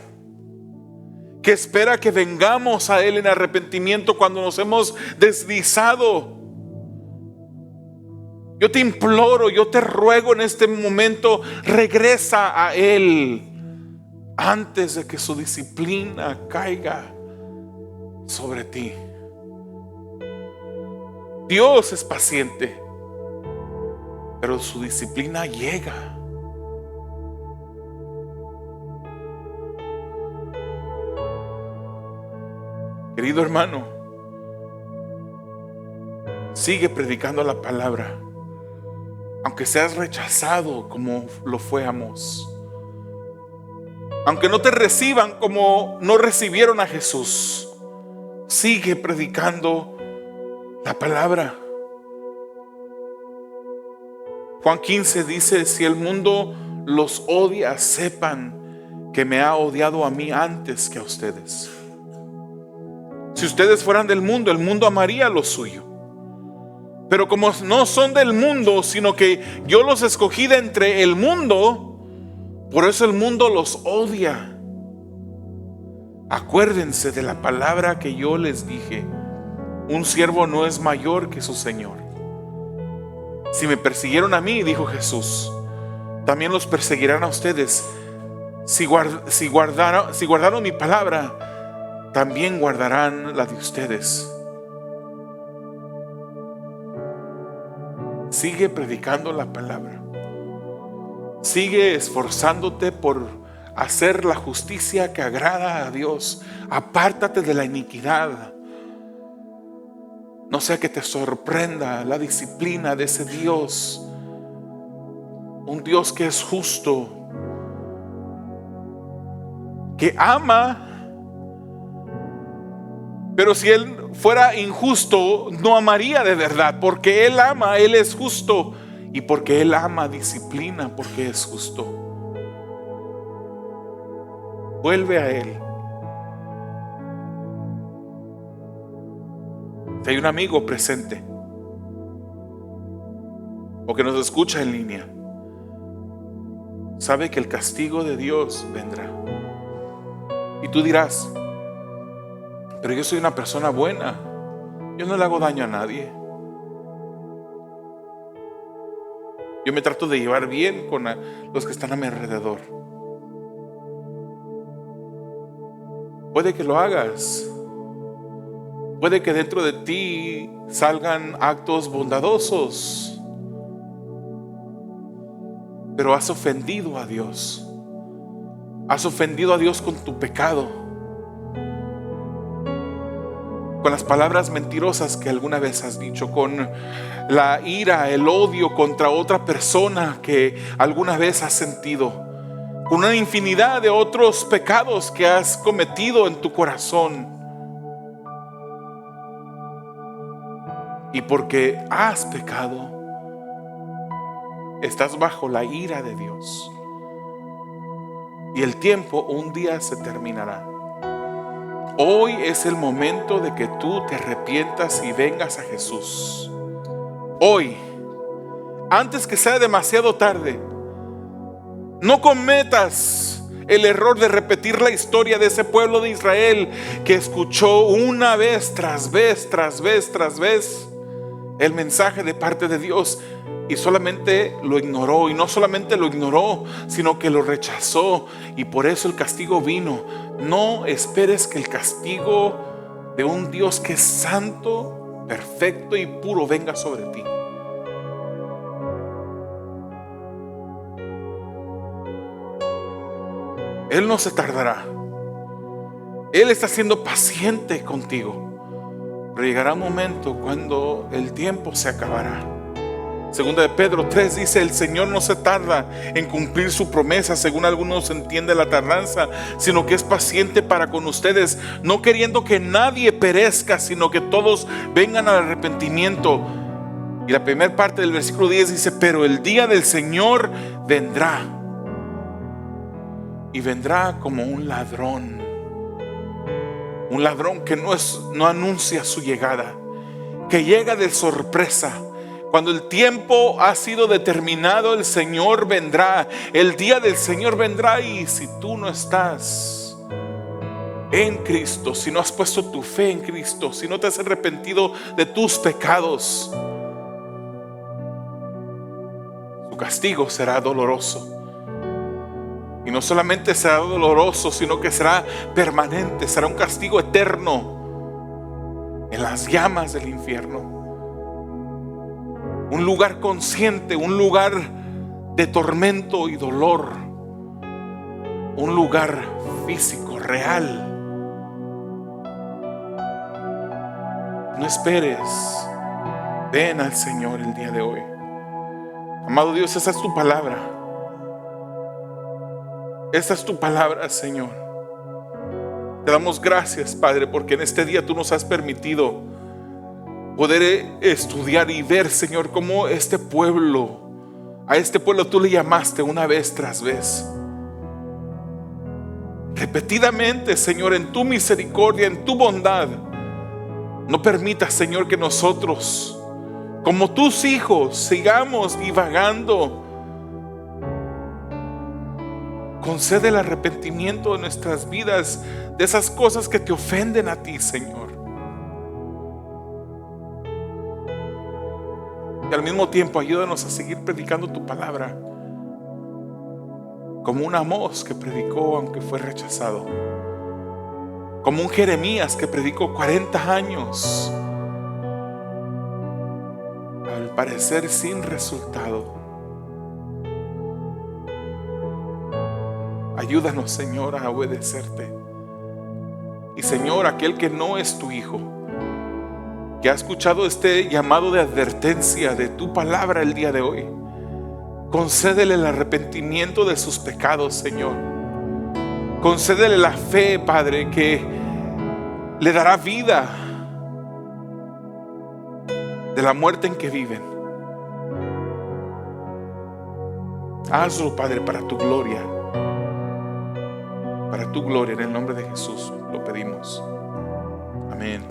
que espera que vengamos a Él en arrepentimiento cuando nos hemos deslizado. Yo te imploro, yo te ruego en este momento, regresa a Él antes de que su disciplina caiga sobre ti. Dios es paciente, pero su disciplina llega. Querido hermano, sigue predicando la palabra, aunque seas rechazado como lo fue Amós, aunque no te reciban como no recibieron a Jesús. Sigue predicando la palabra. Juan 15 dice: si el mundo los odia, sepan que me ha odiado a mí antes que a ustedes. Si ustedes fueran del mundo, el mundo amaría lo suyo. Pero como no son del mundo, sino que yo los escogí de entre el mundo, por eso el mundo los odia. Acuérdense de la palabra que yo les dije: un siervo no es mayor que su Señor. Si me persiguieron a mí, dijo Jesús, también los perseguirán a ustedes. Si guardaron mi palabra, también guardarán la de ustedes. Sigue predicando la palabra. Sigue esforzándote por hacer la justicia que agrada a Dios. Apártate de la iniquidad. No sea que te sorprenda la disciplina de ese Dios. Un Dios que es justo, que ama. Pero si Él fuera injusto, no amaría de verdad. Porque Él ama, Él es justo. Y porque Él ama, disciplina, porque es justo. Vuelve a Él. Si hay un amigo presente o que nos escucha en línea, sabe que el castigo de Dios vendrá. Y tú dirás: pero yo soy una persona buena, yo no le hago daño a nadie, yo me trato de llevar bien con los que están a mi alrededor. Puede que lo hagas, puede que dentro de ti salgan actos bondadosos, pero has ofendido a Dios. Has ofendido a Dios con tu pecado, con las palabras mentirosas que alguna vez has dicho, con la ira, el odio contra otra persona que alguna vez has sentido, con una infinidad de otros pecados que has cometido en tu corazón. Y porque has pecado, estás bajo la ira de Dios. Y el tiempo un día se terminará. Hoy es el momento de que tú te arrepientas y vengas a Jesús. Hoy, antes que sea demasiado tarde. No cometas el error de repetir la historia de ese pueblo de Israel que escuchó una vez tras vez, tras vez, tras vez el mensaje de parte de Dios y solamente lo ignoró. Y no solamente lo ignoró, sino que lo rechazó, y por eso el castigo vino. No esperes que el castigo de un Dios que es santo, perfecto y puro venga sobre ti. Él no se tardará. Él está siendo paciente contigo. Pero llegará un momento cuando el tiempo se acabará. Segunda de Pedro 3 dice: el Señor no se tarda en cumplir su promesa, según algunos entienden la tardanza, sino que es paciente para con ustedes, no queriendo que nadie perezca, sino que todos vengan al arrepentimiento. Y la primera parte del versículo 10 dice: pero el día del Señor vendrá. Y vendrá como un ladrón. Un ladrón que no anuncia su llegada, que llega de sorpresa. Cuando el tiempo ha sido determinado, el Señor vendrá. El día del Señor vendrá. Y si tú no estás en Cristo, si no has puesto tu fe en Cristo, si no te has arrepentido de tus pecados, su castigo será doloroso. Y no solamente será doloroso, sino que será permanente. Será un castigo eterno en las llamas del infierno. Un lugar consciente, un lugar de tormento y dolor. Un lugar físico, real. No esperes. Ven al Señor el día de hoy. Amado Dios, esa es tu palabra. Esta es tu palabra, Señor. Te damos gracias, Padre, porque en este día tú nos has permitido poder estudiar y ver, Señor, cómo a este pueblo tú le llamaste una vez tras vez. Repetidamente, Señor, en tu misericordia, en tu bondad. No permitas, Señor, que nosotros, como tus hijos, sigamos divagando. Concede el arrepentimiento de nuestras vidas, de esas cosas que te ofenden a ti, Señor. Y al mismo tiempo ayúdanos a seguir predicando tu palabra, como un Amós que predicó aunque fue rechazado, como un Jeremías que predicó 40 años, al parecer sin resultado. Ayúdanos, Señor, a obedecerte. Y, Señor, aquel que no es tu hijo, que ha escuchado este llamado de advertencia de tu palabra el día de hoy, concédele el arrepentimiento de sus pecados, Señor. Concédele la fe, Padre, que le dará vida de la muerte en que viven. Hazlo, Padre, para tu gloria. Para tu gloria, en el nombre de Jesús lo pedimos. Amén.